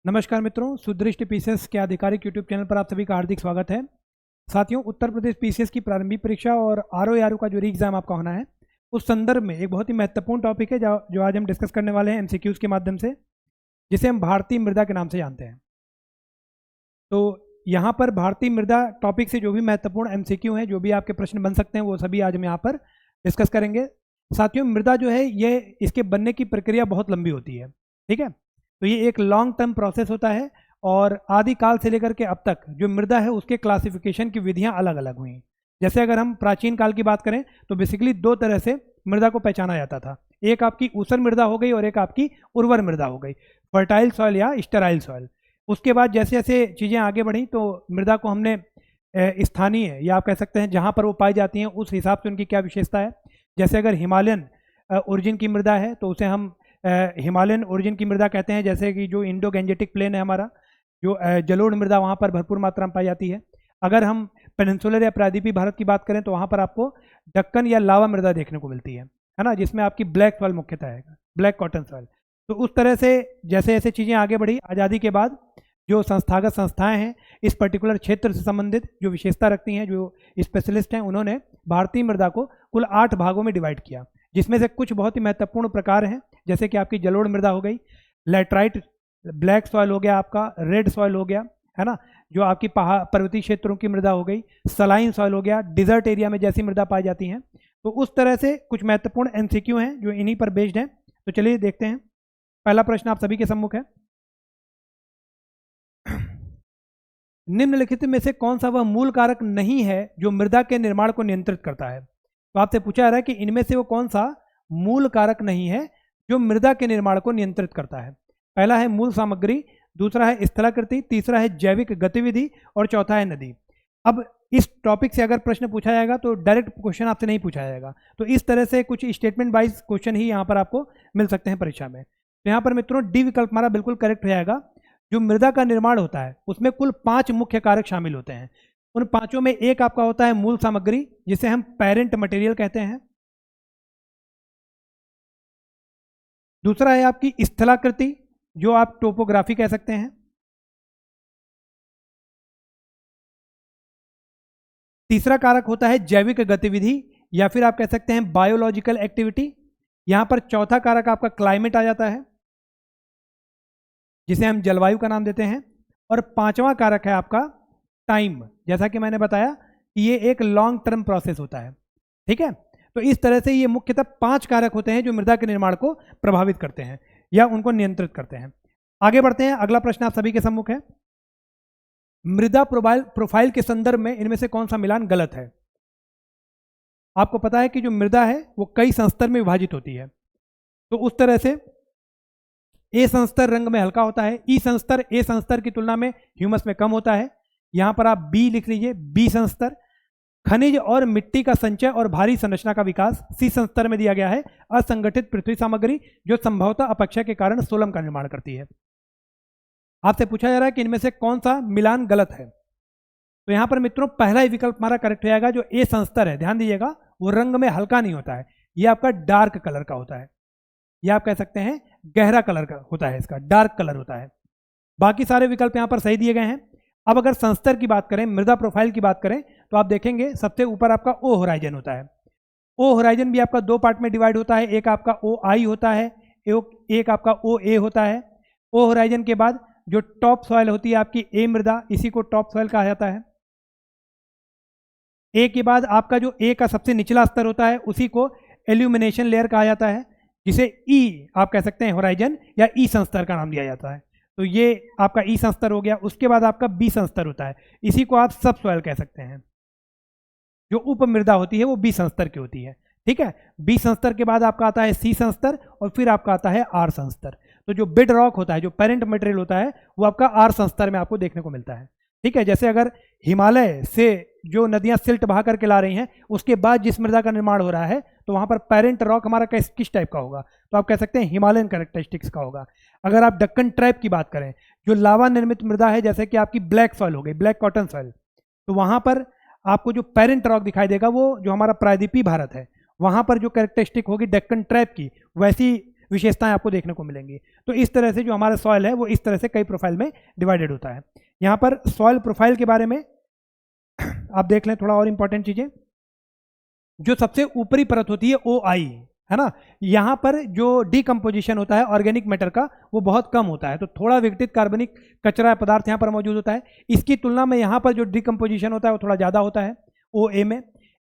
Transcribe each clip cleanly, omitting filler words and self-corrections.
नमस्कार मित्रों, सुदृष्टि पीसीएस के आधिकारिक यूट्यूब चैनल पर आप सभी का हार्दिक स्वागत है। साथियों, उत्तर प्रदेश पीसीएस की प्रारंभिक परीक्षा और आरओ का जो री एग्जाम आपका होना है, उस संदर्भ में एक बहुत ही महत्वपूर्ण टॉपिक है जो आज हम डिस्कस करने वाले हैं एमसीक्यूज के माध्यम से, जिसे हम भारतीय मृदा के नाम से जानते हैं। तो यहाँ पर भारतीय मृदा टॉपिक से जो भी महत्वपूर्ण एमसीक्यू हैं, जो भी आपके प्रश्न बन सकते हैं, वो सभी आज हम यहाँ पर डिस्कस करेंगे। साथियों, मृदा जो है ये इसके बनने की प्रक्रिया बहुत लंबी होती है, ठीक है। तो ये एक लॉन्ग टर्म प्रोसेस होता है और आदिकाल से लेकर के अब तक जो मृदा है उसके क्लासिफिकेशन की विधियां अलग अलग हुई। जैसे अगर हम प्राचीन काल की बात करें तो बेसिकली दो तरह से मृदा को पहचाना जाता था। एक आपकी ऊसर मृदा हो गई और एक आपकी उर्वर मृदा हो गई, फर्टाइल सॉइल या स्टेराइल सॉइल। उसके बाद जैसे जैसे चीज़ें आगे बढ़ी तो मृदा को हमने स्थानीय या आप कह सकते हैं जहाँ पर वो पाई जाती हैं उस हिसाब से उनकी क्या विशेषता है। जैसे अगर हिमालयन ओरिजिन की मृदा है तो उसे हम हिमालयन ओरिजिन की मृदा कहते हैं। जैसे कि जो इंडो गैंजेटिक प्लेन है हमारा, जो जलोढ़ मृदा वहाँ पर भरपूर मात्रा में पाई जाती है। अगर हम पेनिनसुलर या प्रायद्वीपीय भारत की बात करें तो वहाँ पर आपको दक्कन या लावा मृदा देखने को मिलती है ना, जिसमें आपकी ब्लैक सॉइल मुख्यतः है, ब्लैक कॉटन सॉइल। तो उस तरह से जैसे जैसे चीज़ें आगे बढ़ी, आज़ादी के बाद जो संस्थागत संस्थाएं हैं इस पर्टिकुलर क्षेत्र से संबंधित जो विशेषता रखती हैं, जो स्पेशलिस्ट हैं, उन्होंने भारतीय मृदा को कुल 8 भागों में डिवाइड किया, जिसमें से कुछ बहुत ही महत्वपूर्ण प्रकार हैं। जैसे कि आपकी जलोढ़ मृदा हो गई, लैटराइट ब्लैक सॉइल हो गया, आपका रेड सॉइल हो गया, है ना, जो आपकी पर्वतीय क्षेत्रों की मृदा हो गई, सलाइन सॉइल हो गया, डिजर्ट एरिया में जैसी मृदा पाई जाती हैं। तो उस तरह से कुछ महत्वपूर्ण एमसीक्यू हैं जो इन्हीं पर बेस्ड हैं। तो चलिए देखते हैं। पहला प्रश्न आप सभी के सम्मुख है। निम्नलिखित में से कौन सा वह मूल कारक नहीं है जो मृदा के निर्माण को नियंत्रित करता है? तो आपसे पूछा जा रहा है कि इनमें से वो कौन सा मूल कारक नहीं है जो मृदा के निर्माण को नियंत्रित करता है। पहला है मूल सामग्री, दूसरा है स्थलाकृति, तीसरा है जैविक गतिविधि और चौथा है नदी। अब इस टॉपिक से अगर प्रश्न पूछा जाएगा तो डायरेक्ट क्वेश्चन आपसे नहीं पूछा जाएगा, तो इस तरह से कुछ स्टेटमेंट वाइज क्वेश्चन ही यहाँ पर आपको मिल सकते हैं परीक्षा में। तो यहाँ पर मित्रों डी विकल्प हमारा बिल्कुल करेक्ट हो जाएगा। जो मृदा का निर्माण होता है उसमें कुल 5 मुख्य कारक शामिल होते हैं। उन पांचों में एक आपका होता है मूल सामग्री, जिसे हम पेरेंट मटेरियल कहते हैं। दूसरा है आपकी स्थलाकृति, जो आप टोपोग्राफी कह सकते हैं। तीसरा कारक होता है जैविक गतिविधि या फिर आप कह सकते हैं बायोलॉजिकल एक्टिविटी। यहां पर चौथा कारक आपका क्लाइमेट आ जाता है, जिसे हम जलवायु का नाम देते हैं। और पांचवा कारक है आपका टाइम। जैसा कि मैंने बताया कि ये एक लॉन्ग टर्म प्रोसेस होता है, ठीक है। तो इस तरह से ये मुख्यतः 5 कारक होते हैं जो मृदा के निर्माण को प्रभावित करते हैं या उनको नियंत्रित करते हैं। आगे बढ़ते हैं। अगला प्रश्न आप सभी के सम्मुख है। मृदा प्रोफाइल के संदर्भ में इनमें से कौन सा मिलान गलत है? आपको पता है कि जो मृदा है वो कई संस्तर में विभाजित होती है। तो उस तरह से ए संस्तर रंग में हल्का होता है, ई संस्तर ए संस्तर की तुलना में ह्यूमस में कम होता है। यहां पर आप बी लिख लीजिए, बी संस्तर। खनिज और मिट्टी का संचय और भारी संरचना का विकास सी संस्तर में दिया गया है। असंगठित पृथ्वी सामग्री जो संभवतः अपक्षय के कारण सोलम का निर्माण करती है। आपसे पूछा जा रहा है कि इनमें से कौन सा मिलान गलत है। तो यहां पर मित्रों पहला ही विकल्प हमारा करेक्ट हो जाएगा। जो ए संस्तर है, ध्यान दीजिएगा, वो रंग में हल्का नहीं होता है, ये आपका डार्क कलर का होता है, या आप कह सकते हैं गहरा कलर का होता है, इसका डार्क कलर होता है। बाकी सारे विकल्प यहां पर सही दिए गए हैं। अब अगर संस्तर की बात करें, मृदा प्रोफाइल की बात करें, तो आप देखेंगे सबसे ऊपर आपका ओ होराइजन होता है। ओ होराइजन भी आपका 2 पार्ट में डिवाइड होता है। एक आपका ओ आई होता है, एक आपका ओ ए होता है। ओ होराइजन के बाद जो टॉप सॉइल होती है आपकी ए मृदा, इसी को टॉप सॉइल कहा जाता है। ए के बाद आपका जो ए का सबसे निचला स्तर होता है उसी को एल्यूमिनेशन लेयर कहा जाता है, जिसे ई आप कह सकते हैं होराइजन या ई संस्तर का नाम दिया जाता है। तो ये आपका ई संस्तर हो गया। उसके बाद आपका बी संस्तर होता है, इसी को आप सब सॉइल कह सकते हैं। जो उप मृदा होती है वो बी संस्तर की होती है, ठीक है। बी संस्तर के बाद आपका आता है सी संस्तर और फिर आपका आता है आर संस्तर। तो जो बेड रॉक होता है, जो पेरेंट मटेरियल होता है, वो आपका आर संस्तर में आपको देखने को मिलता है, ठीक है। जैसे अगर हिमालय से जो नदियां सिल्ट बहा करके ला रही हैं, उसके बाद जिस मृदा का निर्माण हो रहा है, तो वहां पर पेरेंट रॉक हमारा किस टाइप का होगा? तो आप कह सकते हैं हिमालयन कैरेक्टरिस्टिक्स का होगा। अगर आप डक्कन ट्रैप की बात करें, जो लावा निर्मित मृदा है, जैसे कि आपकी ब्लैक सॉइल हो गई, ब्लैक कॉटन सॉइल, तो वहां पर आपको जो पेरेंट रॉक दिखाई देगा वो जो हमारा प्रायद्वीपीय भारत है, वहां पर जो कैरेक्टरिस्टिक होगी डक्कन ट्रैप की, वैसी विशेषताएं आपको देखने को मिलेंगी। तो इस तरह से जो हमारा सॉइल है वो इस तरह से कई प्रोफाइल में डिवाइडेड होता है। यहाँ पर सॉइल प्रोफाइल के बारे में आप देख लें थोड़ा और इंपॉर्टेंट चीजें। जो सबसे ऊपरी परत होती है OI, है ना, यहाँ पर जो डिकम्पोजिशन होता है ऑर्गेनिक मैटर का वो बहुत कम होता है, तो थोड़ा विघटित कार्बनिक कचरा पदार्थ यहाँ पर मौजूद होता है। इसकी तुलना में यहाँ पर जो डिकम्पोजिशन होता है वो थोड़ा ज़्यादा होता है OA में।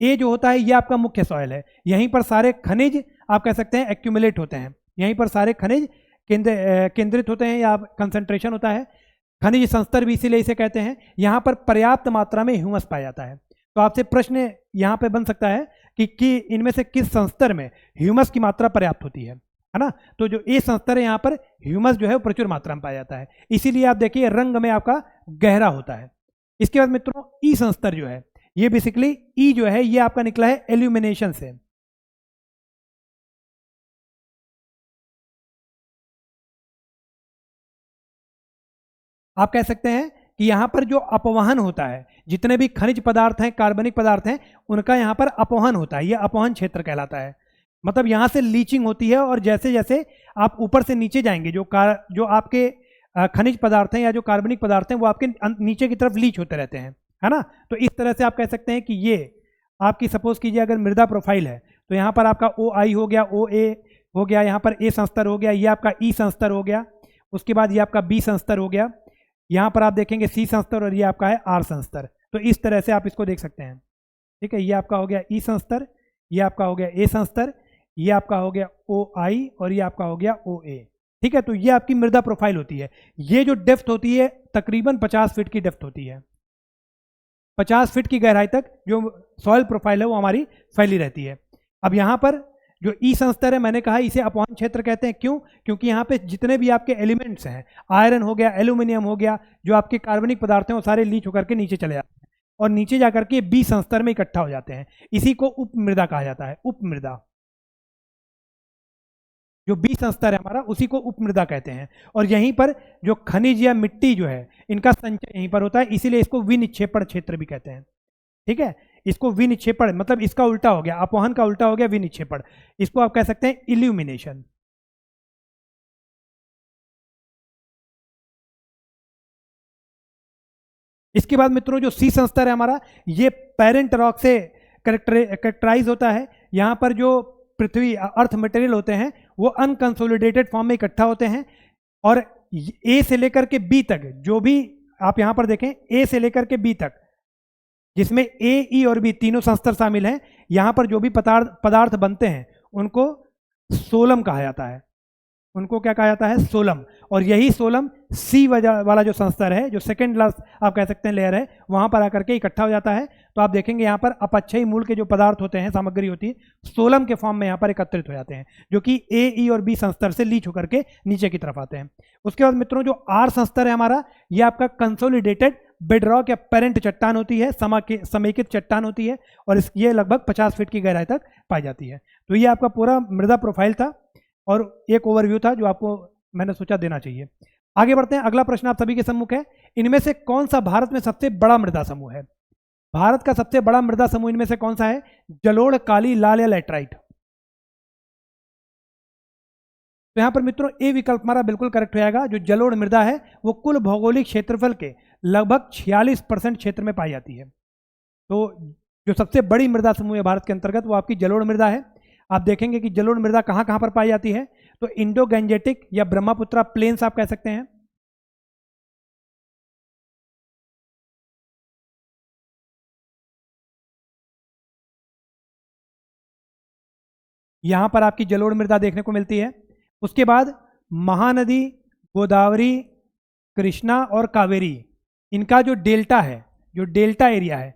ए जो होता है ये आपका मुख्य सॉइल है, यहीं पर सारे खनिज आप कह सकते हैं एक्यूमुलेट होते हैं, यहीं पर सारे खनिज केंद्रित होते हैं या कंसंट्रेशन होता है। खनिज संस्तर भी इसीलिए इसे कहते हैं। यहाँ पर पर्याप्त मात्रा में ह्यूमस पाया जाता है। तो आपसे प्रश्न यहाँ पे बन सकता है कि इनमें से किस संस्तर में ह्यूमस की मात्रा पर्याप्त होती है ना। तो जो ए संस्तर है यहाँ पर ह्यूमस जो है वो प्रचुर मात्रा में पाया जाता है, इसीलिए आप देखिए रंग में आपका गहरा होता है। इसके बाद मित्रों ई संस्तर जो है ये बेसिकली ई जो है ये आपका निकला है एल्यूमिनेशन से। आप कह सकते हैं कि यहाँ पर जो अपवहन होता है, जितने भी खनिज पदार्थ हैं, कार्बनिक पदार्थ हैं, उनका यहाँ पर अपवहन होता है, ये अपवहन क्षेत्र कहलाता है। मतलब यहाँ से लीचिंग होती है और जैसे जैसे आप ऊपर से नीचे जाएंगे जो आपके खनिज पदार्थ हैं या जो कार्बनिक पदार्थ हैं वो आपके नीचे की तरफ लीच होते रहते हैं, है ना। तो इस तरह से आप कह सकते हैं कि ये आपकी सपोज कीजिए अगर मृदा प्रोफाइल है तो यहाँ पर आपका OI हो गया, OA हो गया, यहाँ पर A संस्तर हो गया, ये आपका E संस्तर हो गया, उसके बाद ये आपका B संस्तर हो गया, यहाँ पर आप देखेंगे C संस्तर और ये आपका है R संस्तर। तो इस तरह से आप इसको देख सकते हैं, ठीक है। ये आपका हो गया E संस्तर, ये आपका हो गया A संस्तर, ये आपका हो गया OI और ये आपका हो गया OA, ठीक है। तो ये आपकी मृदा प्रोफाइल होती है। ये जो डेप्थ होती है तकरीबन 50 फीट की डेप्थ होती है, 50 फीट की गहराई तक जो सॉइल प्रोफाइल है वो हमारी फैली रहती है। अब यहाँ पर जो ई संस्तर है मैंने कहा इसे अपवहन क्षेत्र कहते हैं, क्यों? क्योंकि यहाँ पे जितने भी आपके एलिमेंट्स हैं, आयरन हो गया, एल्यूमिनियम हो गया, जो आपके कार्बनिक पदार्थ हैं वो सारे लीच होकर के नीचे चले जाते हैं और नीचे जाकर के बी संस्तर में इकट्ठा हो जाते हैं। इसी को उपमृदा कहा जाता है। उपमृदा, जो बी संस्तर है हमारा उसी को उपमृदा कहते हैं। और यहीं पर जो खनिज या मिट्टी जो है इनका संचय यहीं पर होता है, इसीलिए इसको विनिक्षेपण क्षेत्र भी कहते हैं, ठीक है। इसको विनिक्षेपण मतलब इसका उल्टा हो गया, अपवहन का उल्टा हो गया विनिक्षेपण। इसको आप कह सकते हैं इल्यूमिनेशन। इसके बाद मित्रों जो सी संस्तर है हमारा ये पेरेंट रॉक से करेक्टराइज होता है। यहां पर जो पृथ्वी अर्थ मटेरियल होते हैं वो अनकंसोलिडेटेड फॉर्म में इकट्ठा होते हैं और ए से लेकर के बी तक, जो भी आप यहां पर देखें ए से लेकर के बी तक, जिसमें ए, ई और बी तीनों संस्तर शामिल हैं, यहां पर जो भी पदार्थ बनते हैं उनको सोलम कहा जाता है। उनको क्या कहा जाता है? सोलम। और यही सोलम सी वाला जो संस्तर है, जो सेकंड लास्ट आप कह सकते हैं लेयर है, वहां पर आकर के इकट्ठा हो जाता है। तो आप देखेंगे यहाँ पर अपक्षयी मूल के जो पदार्थ होते हैं, सामग्री होती है, सोलम के फॉर्म में यहाँ पर एकत्रित हो जाते हैं, जो कि ए, ई और बी संस्तर से लीच होकर के नीचे की तरफ आते हैं। उसके बाद मित्रों जो आर संस्तर है हमारा, ये आपका कंसोलिडेटेड बेडरॉक या पेरेंट चट्टान होती है, समेकित चट्टान होती है और ये लगभग 50 फीट की गहराई तक पाई जाती है। तो ये आपका पूरा मृदा प्रोफाइल था और एक ओवरव्यू था जो आपको मैंने सोचा देना चाहिए। आगे बढ़ते हैं, अगला प्रश्न आप सभी के सम्मुख है, इनमें से कौन सा भारत में सबसे बड़ा मृदा समूह है? भारत का सबसे बड़ा मृदा समूह इनमें से कौन सा है? जलोढ़, काली, लाल या लैटराइट? तो यहां पर मित्रों ए विकल्प हमारा बिल्कुल करेक्ट हो जाएगा। जो जलोढ़ मृदा है वो कुल भौगोलिक क्षेत्रफल के लगभग 46% क्षेत्र में पाई जाती है। तो जो सबसे बड़ी मृदा समूह है भारत के अंतर्गत वो आपकी जलोढ़ मृदा है। आप देखेंगे कि जलोढ़ मृदा कहां कहां पर पाई जाती है, तो इंडो गैंजेटिक या ब्रह्मपुत्रा प्लेन्स आप कह सकते हैं, यहां पर आपकी जलोढ़ मृदा देखने को मिलती है। उसके बाद महानदी, गोदावरी, कृष्णा और कावेरी, इनका जो डेल्टा है, जो डेल्टा एरिया है,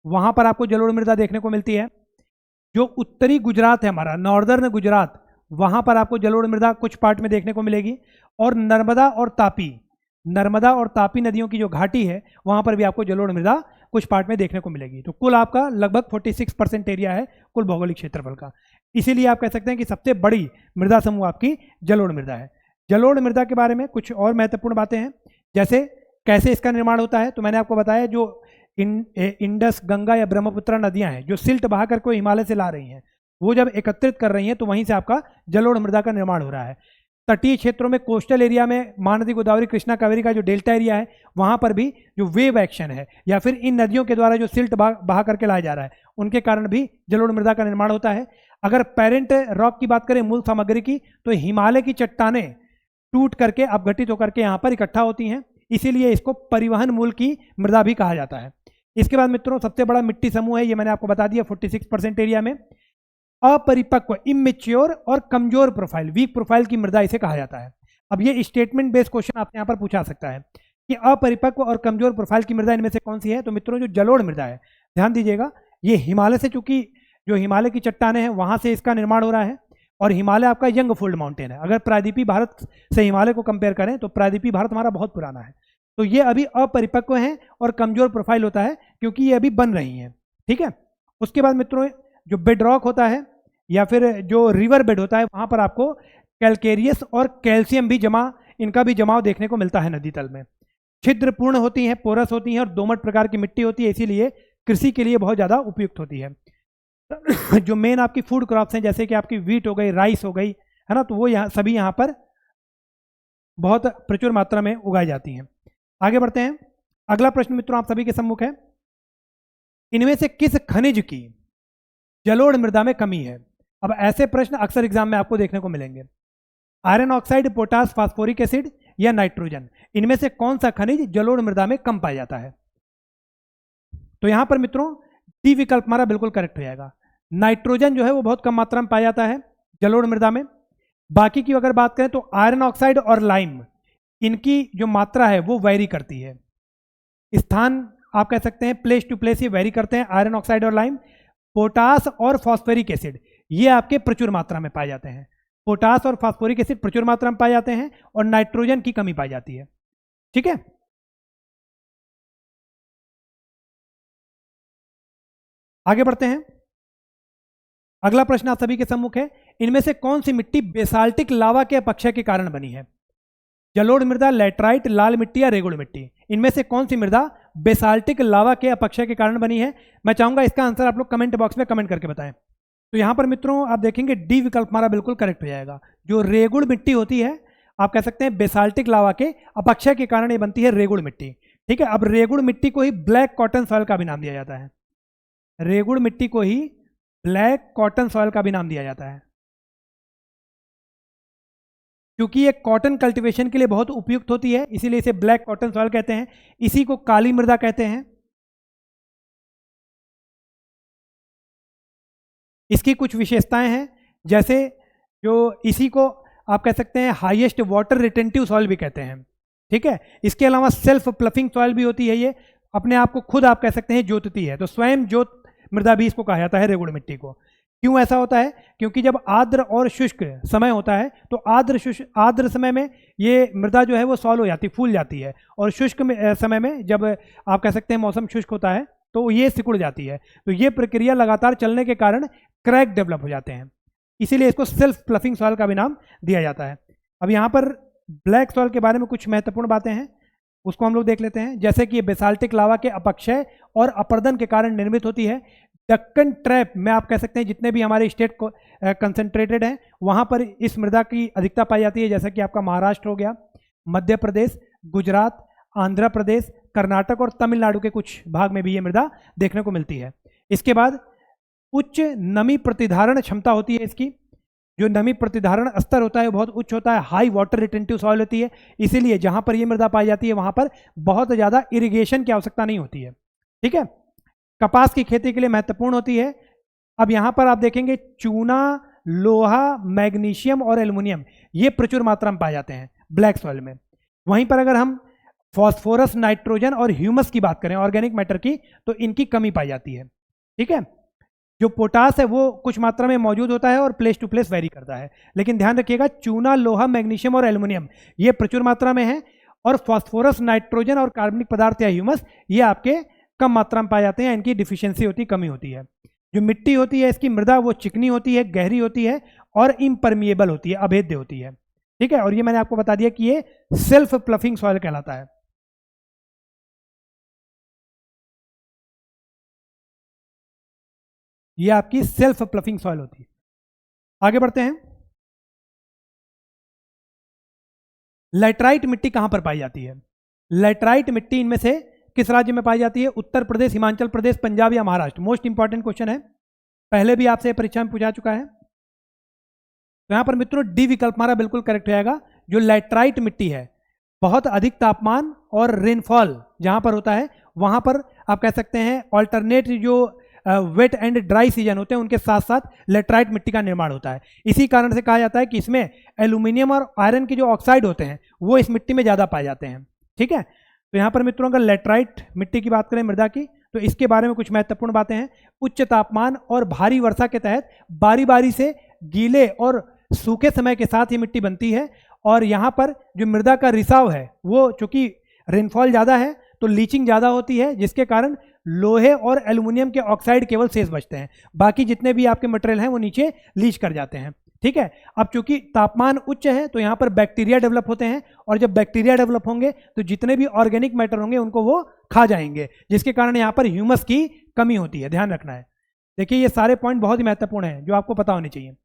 वहां पर आपको जलोढ़ मृदा देखने को मिलती है। जो उत्तरी गुजरात है हमारा, नॉर्दर्न गुजरात, वहां पर आपको जलोढ़ मृदा कुछ पार्ट में देखने को मिलेगी। और नर्मदा और तापी नदियों की जो घाटी है वहां पर भी आपको जलोढ़ मृदा कुछ पार्ट में देखने को मिलेगी। तो कुल आपका लगभग 46% एरिया है कुल भौगोलिक क्षेत्रफल का। इसीलिए आप कह सकते हैं कि सबसे बड़ी मृदा समूह आपकी जलोढ़ मृदा है। जलोढ़ मृदा के बारे में कुछ और महत्वपूर्ण बातें हैं, जैसे कैसे इसका निर्माण होता है। तो मैंने आपको बताया जो इंडस, गंगा या ब्रह्मपुत्र नदियां हैं जो सिल्ट बहा करके हिमालय से ला रही हैं, वो जब एकत्रित कर रही हैं तो वहीं से आपका जलोढ़ मृदा का निर्माण हो रहा है। तटीय क्षेत्रों में, कोस्टल एरिया में, महानदी, गोदावरी, कृष्णा, कावेरी का जो डेल्टा एरिया है वहाँ पर भी जो वेव एक्शन है या फिर इन नदियों के द्वारा जो सिल्ट बहा करके लाया जा रहा है उनके कारण भी जलोढ़ मृदा का निर्माण होता है। अगर पेरेंट रॉक की बात करें, मूल सामग्री की, तो हिमालय की चट्टानें टूट करके अपघटित होकर के यहाँ पर इकट्ठा होती हैं, इसीलिए इसको परिवहन मूल की मृदा भी कहा जाता है। इसके बाद मित्रों सबसे बड़ा मिट्टी समूह है, ये मैंने आपको बता दिया, 46% एरिया में अपरिपक्व, इमेच्योर और कमजोर प्रोफाइल, वीक प्रोफाइल की मृदा इसे कहा जाता है। अब ये स्टेटमेंट बेस्ड क्वेश्चन आपसे यहाँ पर पूछा सकता है कि अपरिपक्व और कमजोर प्रोफाइल की मृदा इनमें से कौन सी है। तो मित्रों जो जलोढ़ मृदा है, ध्यान दीजिएगा, ये हिमालय से, चूंकि जो हिमालय की चट्टानें हैं वहां से इसका निर्माण हो रहा है, और हिमालय आपका यंग फोल्ड माउंटेन है। अगर प्रायद्वीपीय भारत से हिमालय को कंपेयर करें तो प्रायद्वीपीय भारत हमारा बहुत पुराना है, तो ये अभी अपरिपक्व हैं और कमजोर प्रोफाइल होता है क्योंकि ये अभी बन रही हैं। ठीक है। उसके बाद मित्रों जो बेड रॉक होता है या फिर जो रिवर बेड होता है वहां पर आपको कैल्केरियस और कैल्शियम भी इनका भी जमाव देखने को मिलता है नदी तल में। छिद्रपूर्ण होती हैं, पोरस होती हैं और दोमट प्रकार की मिट्टी होती है, इसीलिए कृषि के लिए बहुत ज़्यादा उपयुक्त होती है। जो मेन आपकी फूड क्रॉप्स हैं जैसे कि आपकी वीट हो गई, राइस हो गई, है ना, तो वो यहाँ सभी यहाँ पर बहुत प्रचुर मात्रा में उगाई जाती हैं। आगे बढ़ते हैं। अगला प्रश्न मित्रों आप सभी के सम्मुख है, इनमें से किस खनिज की जलोढ़ मृदा में कमी है। अब ऐसे प्रश्न अक्सर एग्जाम में आपको देखने को मिलेंगे। Iron oxide, potash, phosphoric acid या नाइट्रोजन, इनमें से कौन सा खनिज जलोढ़ मृदा में कम पाया जाता है। तो यहां पर मित्रों डी विकल्प हमारा बिल्कुल करेक्ट हो जाएगा। नाइट्रोजन जो है वो बहुत कम मात्रा में पाया जाता है जलोढ़ मृदा में। बाकी की अगर बात करें तो आयरन ऑक्साइड और लाइम, इनकी जो मात्रा है वो वैरी करती है, स्थान आप कह सकते हैं प्लेस टू प्लेस ये वैरी करते हैं, आयरन ऑक्साइड और लाइम। पोटास और फॉस्फोरिक एसिड ये आपके प्रचुर मात्रा में पाए जाते हैं। पोटास और फॉस्फोरिक एसिड प्रचुर मात्रा में पाए जाते हैं और नाइट्रोजन की कमी पाई जाती है। ठीक है। आगे बढ़ते हैं। अगला प्रश्न आप सभी के सम्मुख है, इनमें से कौन सी मिट्टी बेसाल्टिक लावा के अपक्षय के कारण बनी है। जलोढ़ मृदा, लैटराइट, लाल मिट्टी या रेगुड़ मिट्टी, इनमें से कौन सी मृदा बेसाल्टिक लावा के अपक्षय के कारण बनी है। मैं चाहूंगा इसका आंसर आप लोग कमेंट बॉक्स में कमेंट करके बताएं। तो यहां पर मित्रों आप देखेंगे डी विकल्प हमारा बिल्कुल करेक्ट हो जाएगा। जो रेगुड़ मिट्टी होती है, आप कह सकते हैं बेसाल्टिक लावा के अपक्षय के कारण ये बनती है रेगुड़ मिट्टी। ठीक है। अब रेगुड़ मिट्टी को ही ब्लैक कॉटन सॉइल का भी नाम दिया जाता है। रेगुड़ मिट्टी को ही ब्लैक कॉटन सॉइल का भी नाम दिया जाता है क्योंकि ये कॉटन कल्टीवेशन के लिए बहुत उपयुक्त होती है, इसीलिए इसे ब्लैक कॉटन सॉइल कहते हैं। इसी को काली मृदा कहते हैं। इसकी कुछ विशेषताएं हैं, जैसे जो इसी को आप कह सकते हैं हाईएस्ट वाटर रिटेंटिव सॉइल भी कहते हैं। ठीक है। इसके अलावा सेल्फ प्लफिंग सॉइल भी होती है, ये अपने आप को खुद आप कह सकते हैं जोतती है, तो स्वयं जोत मृदा भी इसको कहा जाता है रेगुड़ मिट्टी को। क्यों ऐसा होता है, क्योंकि जब आर्द्र और शुष्क समय होता है तो आर्द्र समय में ये मृदा जो है वो सॉल्व हो जाती, फूल जाती है, और शुष्क समय में जब आप कह सकते हैं मौसम शुष्क होता है तो ये सिकुड़ जाती है। तो ये प्रक्रिया लगातार चलने के कारण क्रैक डेवलप हो जाते हैं, इसीलिए इसको सेल्फ प्लफिंग सॉइल का भी नाम दिया जाता है। अब यहाँ पर ब्लैक सॉइल के बारे में कुछ महत्वपूर्ण बातें हैं, उसको हम लोग देख लेते हैं। जैसे कि ये बेसाल्टिक लावा के अपक्षय और अपर्दन के कारण निर्मित होती है। दक्कन ट्रैप में आप कह सकते हैं जितने भी हमारे स्टेट को कंसंट्रेटेड हैं वहाँ पर इस मृदा की अधिकता पाई जाती है, जैसा कि आपका महाराष्ट्र हो गया, मध्य प्रदेश, गुजरात, आंध्र प्रदेश, कर्नाटक और तमिलनाडु के कुछ भाग में भी ये मृदा देखने को मिलती है। इसके बाद उच्च नमी प्रतिधारण क्षमता होती है इसकी, जो नमी प्रतिधारण स्तर होता है वो बहुत उच्च होता है, हाई वाटर रिटेंटिव सॉइल होती है, इसीलिए जहाँ पर ये मृदा पाई जाती है वहाँ पर बहुत ज़्यादा इरिगेशन की आवश्यकता नहीं होती है। ठीक है। कपास की खेती के लिए महत्वपूर्ण होती है। अब यहाँ पर आप देखेंगे चूना, लोहा, मैग्नीशियम और एल्युमिनियम ये प्रचुर मात्रा में पाए जाते हैं ब्लैक सॉइल में। वहीं पर अगर हम फॉस्फोरस, नाइट्रोजन और ह्यूमस की बात करें, ऑर्गेनिक मैटर की, तो इनकी कमी पाई जाती है। ठीक है। जो पोटास है वो कुछ मात्रा में मौजूद होता है और प्लेस टू प्लेस वेरी करता है, लेकिन ध्यान रखिएगा चूना, लोहा, मैग्नीशियम और एल्युमिनियम ये प्रचुर मात्रा में है, और फॉस्फोरस, नाइट्रोजन और कार्बनिक पदार्थ या ह्यूमस ये आपके कम मात्रा में पाए जाते हैं, इनकी डिफिशियंसी होती, कमी होती है। जो मिट्टी होती है इसकी मृदा वो चिकनी होती है, गहरी होती है और इम्परमिएबल होती है, अभेद्य होती है। ठीक है। और ये मैंने आपको बता दिया कि ये सेल्फ प्लफिंग सॉइल कहलाता है। ये आपकी सेल्फ प्लफिंग सॉइल होती है। आगे बढ़ते हैं। लैटराइट मिट्टी कहां पर पाई जाती है? लैटराइट मिट्टी इनमें से किस राज्य में पाई जाती है? उत्तर प्रदेश, हिमाचल प्रदेश, पंजाब या महाराष्ट्र? मोस्ट इंपॉर्टेंट क्वेश्चन है, पहले भी आपसे परीक्षा में पूछा चुका है। तो यहां पर मित्रों डी विकल्प हमारा बिल्कुल करेक्ट हो जाएगा। जो लैटराइट मिट्टी है, बहुत अधिक तापमान और रेनफॉल जहां पर होता है वहां पर आप कह सकते हैं ऑल्टरनेट जो वेट एंड ड्राई सीजन होते हैं उनके साथ साथ लैटराइट मिट्टी का निर्माण होता है। इसी कारण से कहा जाता है कि इसमें एल्यूमिनियम और आयरन के जो ऑक्साइड होते हैं वो इस मिट्टी में ज़्यादा पाए जाते हैं। ठीक है, तो यहाँ पर मित्रों अगर लैटराइट मिट्टी की बात करें मृदा की, तो इसके बारे में कुछ महत्वपूर्ण बातें हैं। उच्च तापमान और भारी वर्षा के तहत बारी बारी से गीले और सूखे समय के साथ ये मिट्टी बनती है। और यहाँ पर जो मृदा का रिसाव है वो चूंकि रेनफॉल ज़्यादा है तो लीचिंग ज़्यादा होती है, जिसके कारण लोहे और एल्युमिनियम के ऑक्साइड केवल शेष बचते हैं, बाकी जितने भी आपके मटेरियल हैं वो नीचे लीच कर जाते हैं। ठीक है, अब चूंकि तापमान उच्च है तो यहाँ पर बैक्टीरिया डेवलप होते हैं, और जब बैक्टीरिया डेवलप होंगे तो जितने भी ऑर्गेनिक मैटर होंगे उनको वो खा जाएंगे, जिसके कारण यहाँ पर ह्यूमस की कमी होती है। ध्यान रखना है। देखिए ये सारे पॉइंट बहुत ही महत्वपूर्ण हैं जो आपको पता होने चाहिए।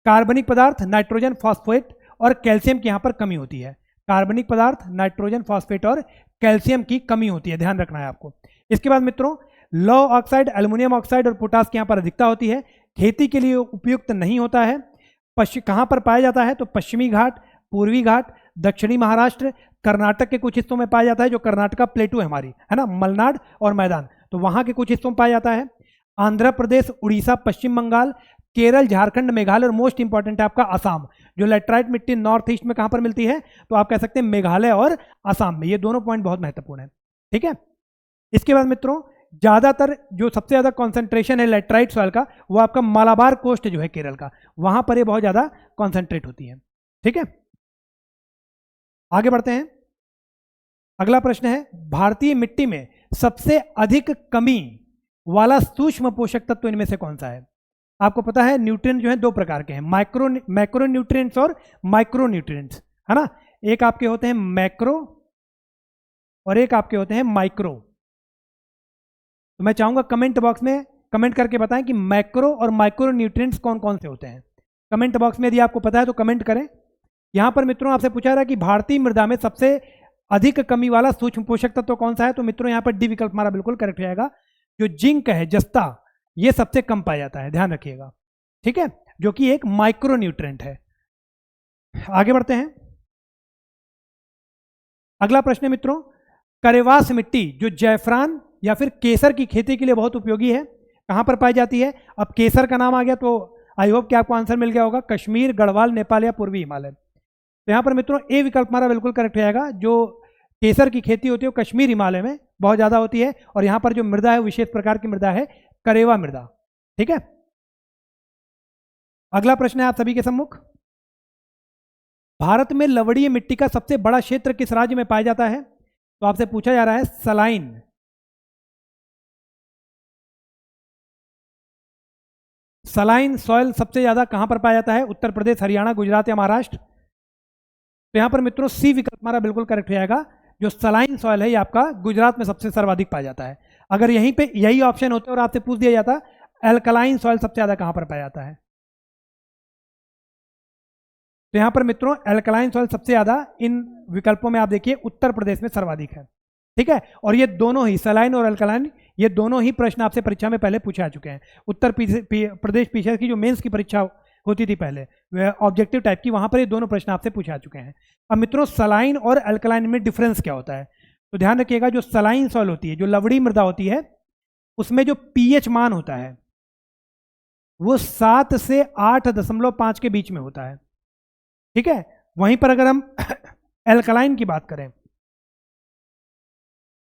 कार्बनिक पदार्थ, नाइट्रोजन, फॉस्फेट और कैल्शियम की यहाँ पर कमी होती है। कार्बनिक पदार्थ, नाइट्रोजन, फॉस्फेट और कैल्शियम की कमी होती है, ध्यान रखना है आपको। इसके बाद मित्रों लौ ऑक्साइड, एल्युमिनियम ऑक्साइड और पोटास की यहाँ पर अधिकता होती है। खेती के लिए उपयुक्त नहीं होता है। कहाँ पर पाया जाता है? तो पश्चिमी घाट, पूर्वी घाट, दक्षिणी महाराष्ट्र, कर्नाटक के कुछ हिस्सों में पाया जाता है, जो कर्नाटका प्लेटू है हमारी, है ना, मलनाड और मैदान, तो वहाँ के कुछ हिस्सों में पाया जाता है। आंध्र प्रदेश, उड़ीसा, पश्चिम बंगाल, केरल, झारखंड, मेघालय और मोस्ट इंपॉर्टेंट है आपका असम। जो लैटराइट मिट्टी नॉर्थ ईस्ट में कहाँ पर मिलती है? तो आप कह सकते हैं मेघालय और असम में। ये दोनों पॉइंट बहुत महत्वपूर्ण है। ठीक है, इसके बाद मित्रों ज़्यादातर जो सबसे ज़्यादा कॉन्सेंट्रेशन है लैटराइट सॉइल का वो आपका मालाबार कोस्ट जो है केरल का, वहां पर ये बहुत ज़्यादा कॉन्सेंट्रेट होती है। ठीक है, आगे बढ़ते हैं। अगला प्रश्न है भारतीय मिट्टी में सबसे अधिक कमी वाला सूक्ष्म पोषक तत्व इनमें से कौन सा है? आपको पता है न्यूट्रिएंट जो है दो प्रकार के हैं, मैक्रो न्यूट्रिएंट्स और माइक्रो न्यूट्रिएंट्स, है ना। एक आपके होते हैं मैक्रो और एक आपके होते हैं माइक्रो। तो मैं चाहूंगा कमेंट बॉक्स में कमेंट करके बताएं कि मैक्रो और माइक्रो न्यूट्रिएंट्स कौन कौन से होते हैं। कमेंट बॉक्स में यदि आपको पता है तो कमेंट करें। यहां पर मित्रों आपसे पूछा रहा है कि भारतीय मृदा में सबसे अधिक कमी वाला सूक्ष्म पोषक तत्व कौन सा है? तो मित्रों यहां पर डी विकल्प हमारा बिल्कुल करेक्ट हो जाएगा। जो जिंक है, जस्ता, ये सबसे कम पाया जाता है, ध्यान रखिएगा। ठीक है, जो कि एक माइक्रो न्यूट्रिएंट है। आगे बढ़ते हैं। अगला प्रश्न है मित्रों करेवास मिट्टी जो जैफरान या फिर केसर की खेती के लिए बहुत उपयोगी है, कहां पर पाई जाती है? अब केसर का नाम आ गया तो आई होप कि आपको आंसर मिल गया होगा, कश्मीर, गढ़वाल, नेपाल या पूर्वी हिमालय। तो यहां पर मित्रों ए विकल्प हमारा बिल्कुल करेक्ट हो जाएगा। जो केसर की खेती होती है वो कश्मीर, हिमालय में बहुत ज्यादा होती है, और यहां पर जो मृदा है विशेष प्रकार की मृदा है, करेवा मृदा। ठीक है, अगला प्रश्न है आप सभी के सम्मुख। भारत में लवणीय मिट्टी का सबसे बड़ा क्षेत्र किस राज्य में पाया जाता है? तो आपसे पूछा जा रहा है सलाइन। सलाइन सॉइल सबसे ज्यादा कहां पर पाया जाता है? उत्तर प्रदेश, हरियाणा, गुजरात या महाराष्ट्र? तो यहां पर मित्रों सी विकल्प हमारा बिल्कुल करेक्ट हो जाएगा। जो सलाइन सॉइल है ये आपका गुजरात में सबसे सर्वाधिक पाया जाता है। अगर यहीं पे यही ऑप्शन होते और आपसे पूछ दिया जाता एल्कलाइन सॉइल सबसे ज्यादा कहां पर पाया जाता है, तो यहां पर मित्रों एल्कलाइन सॉइल सबसे ज्यादा इन विकल्पों में आप देखिए उत्तर प्रदेश में सर्वाधिक है। ठीक है, और ये दोनों ही सलाइन और अल्कलाइन, ये दोनों ही प्रश्न आपसे परीक्षा में पहले पूछे आ चुके हैं। उत्तर प्रदेश पीसीएस की जो मेंस की परीक्षा होती थी पहले ऑब्जेक्टिव टाइप की, वहां पर ये दोनों प्रश्न आपसे पूछे आ चुके हैं। अब मित्रों सलाइन और अल्कलाइन में डिफरेंस क्या होता है? तो ध्यान रखिएगा, जो सलाइन सॉइल होती है, जो लवड़ी मृदा होती है, उसमें जो पीएच मान होता है वो 7 से 8.5 के बीच में होता है। ठीक है, वहीं पर अगर हम अल्कलाइन की बात करें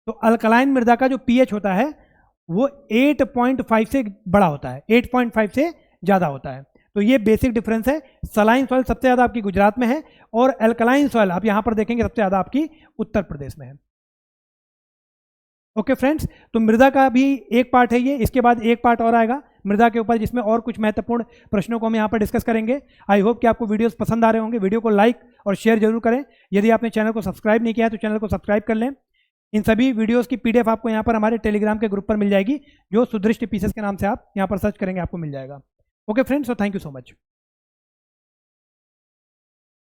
तो अल्कलाइन मृदा का जो पीएच होता है वो 8.5 से बड़ा होता है, 8.5 से ज्यादा होता है। तो ये बेसिक डिफरेंस है। सलाइन सॉइल सबसे ज्यादा आपकी गुजरात में है और अल्कलाइन सॉइल आप यहां पर देखेंगे सबसे ज्यादा आपकी उत्तर प्रदेश में है। ओके फ्रेंड्स, तो मृदा का भी एक पार्ट है ये, इसके बाद एक पार्ट और आएगा मृदा के ऊपर जिसमें और कुछ महत्वपूर्ण प्रश्नों को हम यहाँ पर डिस्कस करेंगे। आई होप कि आपको वीडियोस पसंद आ रहे होंगे। वीडियो को लाइक और शेयर जरूर करें। यदि आपने चैनल को सब्सक्राइब नहीं किया है तो चैनल को सब्सक्राइब कर लें। इन सभी वीडियोस की पीडीएफ आपको यहाँ पर हमारे टेलीग्राम के ग्रुप पर मिल जाएगी, जो सुदृष्टि पीसेस के नाम से आप यहाँ पर सर्च करेंगे आपको मिल जाएगा। Okay friends, so thank you so much.